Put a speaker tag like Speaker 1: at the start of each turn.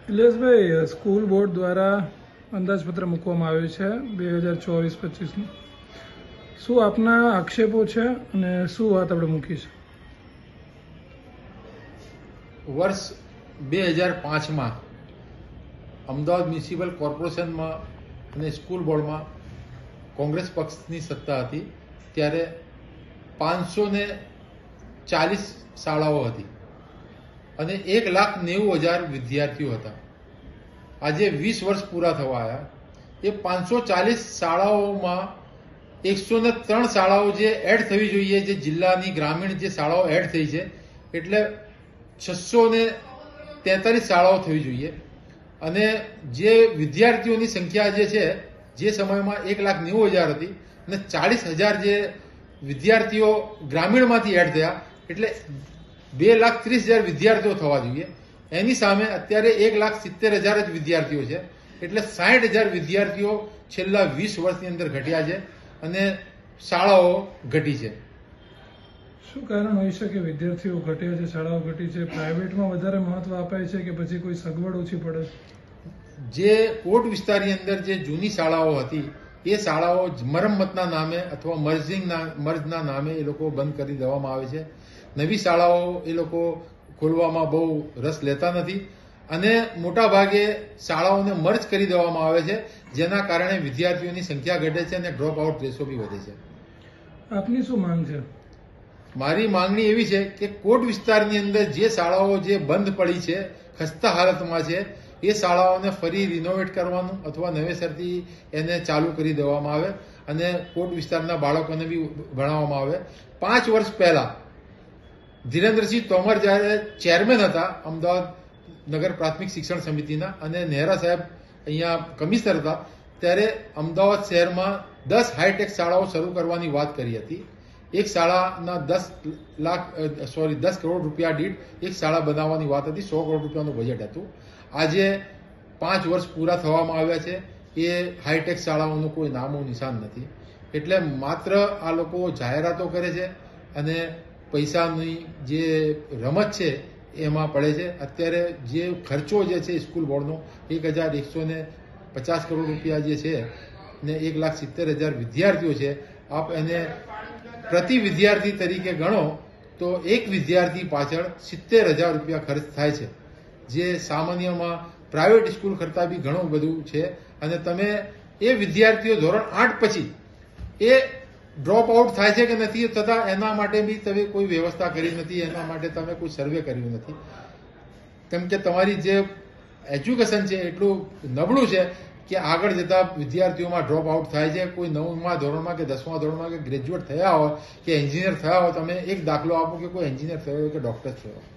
Speaker 1: નિલેશભાઈ, school board દ્વારા અંદાજપત્ર મૂકવામાં આવ્યું છે 2024-25નું. શું આપના આક્ષેપો છે અને શું વાત આપણે મૂકી છે?
Speaker 2: વર્ષ 2005માં અમદાવાદ મ્યુનિસિપલ કોર્પોરેશનમાં અને સ્કૂલ બોર્ડમાં કોંગ્રેસ પક્ષની સત્તા હતી. ત્યારે 540 શાળાઓ હતી અને 1,90,000 વિદ્યાર્થીઓ હતા. આજે 20 વર્ષ પૂરા થવા આવ્યા. એ 540 શાળાઓમાં 103 શાળાઓ જે એડ થવી જોઈએ, જે જિલ્લાની ગ્રામીણ જે શાળાઓ એડ થઈ છે, એટલે 643 શાળાઓ થવી જોઈએ. અને જે વિદ્યાર્થીઓની સંખ્યા જે છે, જે સમયમાં 1,90,000 હતી અને 40,000 જે વિદ્યાર્થીઓ ગ્રામીણમાંથી એડ થયા, એટલે 2,30,000 વિદ્યાર્થીઓ થવા જોઈએ. એની સામે અત્યારે 1,70,000 જ વિદ્યાર્થીઓ છે. એટલે 60,000 વિદ્યાર્થીઓ છેલ્લા 20 વર્ષની અંદર ઘટ્યા છે અને શાળાઓ ઘટી છે.
Speaker 1: શું કારણ હોઈ શકે વિદ્યાર્થીઓ ઘટ્યા છે, શાળાઓ ઘટી છે? પ્રાઇવેટમાં વધારે મહત્વ અપાય છે કે પછી કોઈ સગવડ ઓછી પડે છે?
Speaker 2: જે કોટ વિસ્તારની અંદર જે જૂની શાળાઓ હતી, એ શાળાઓ મરમ્મતના નામે અથવા મર્જના નામે એ લોકો બંધ કરી દેવામાં આવે છે. નવી શાળાઓ એ લોકો ખોલવામાં બહુ રસ લેતા નથી અને મોટા ભાગે શાળાઓને મર્જ કરી દેવામાં આવે છે, જેના કારણે વિદ્યાર્થીઓની સંખ્યા ઘટે છે અને ડ્રોપ આઉટ રેશો બી વધે છે.
Speaker 1: આપની શું માંગ છે?
Speaker 2: મારી માંગણી એવી છે કે કોટ વિસ્તારની અંદર જે શાળાઓ જે બંધ પડી છે, ખસ્તા હાલતમાં છે, એ શાળાઓને ફરી રિનોવેટ કરવાનું અથવા નવેસરથી એને ચાલુ કરી દેવામાં આવે અને કોટ વિસ્તારના બાળકોને બી ભણાવવામાં આવે. 5 વર્ષ પહેલા ધીરેન્દ્રસિંહ તોમર જ્યારે ચેરમેન હતા અમદાવાદ નગર પ્રાથમિક શિક્ષણ સમિતિના અને નેહરા સાહેબ અહીંયા કમિશનર હતા, ત્યારે અમદાવાદ શહેરમાં 10 હાઈટેક શાળાઓ શરૂ કરવાની વાત કરી હતી. એક શાળાના 10 કરોડ રૂપિયા દીઠ એક શાળા બનાવવાની વાત હતી. 100 કરોડ રૂપિયાનું બજેટ હતું. આજે 5 વર્ષ પૂરા થવામાં આવ્યા છે, એ હાઈટેક શાળાઓનું કોઈ નામો નિશાન નથી. એટલે માત્ર આ લોકો જાહેરાતો કરે છે અને પૈસાની જે રમત છે એમાં પડે છે. અત્યારે જે ખર્ચો જે છે સ્કૂલ બોર્ડનો 1,150 કરોડ રૂપિયા જે છે ને 1,70,000 વિદ્યાર્થીઓ છે, આપ એને પ્રતિ વિદ્યાર્થી તરીકે ગણો તો એક વિદ્યાર્થી પાછળ 70,000 રૂપિયા ખર્ચ થાય છે, જે સામાન્યમાં પ્રાઇવેટ સ્કૂલ કરતાં બી ઘણું બધું છે. અને તમે એ વિદ્યાર્થીઓ ધોરણ 8 પછી એ ડ્રોપ આઉટ થાય છે કે નથી થતા, એના માટે બી તમે કોઈ વ્યવસ્થા કરી નથી, એના માટે તમે કોઈ સર્વે કર્યું નથી. કેમ કે તમારી જે એજ્યુકેશન છે એટલું નબળું છે કે આગળ જતા વિદ્યાર્થીઓમાં ડ્રોપ આઉટ થાય છે. કોઈ 9મા ધોરણમાં કે 10મા ધોરણમાં કે ગ્રેજ્યુએટ થયા હોય કે એન્જિનિયર થયા હોય, તમે એક દાખલો આપો કે કોઈ એન્જિનિયર થયો હોય કે ડોક્ટર થયો હોય.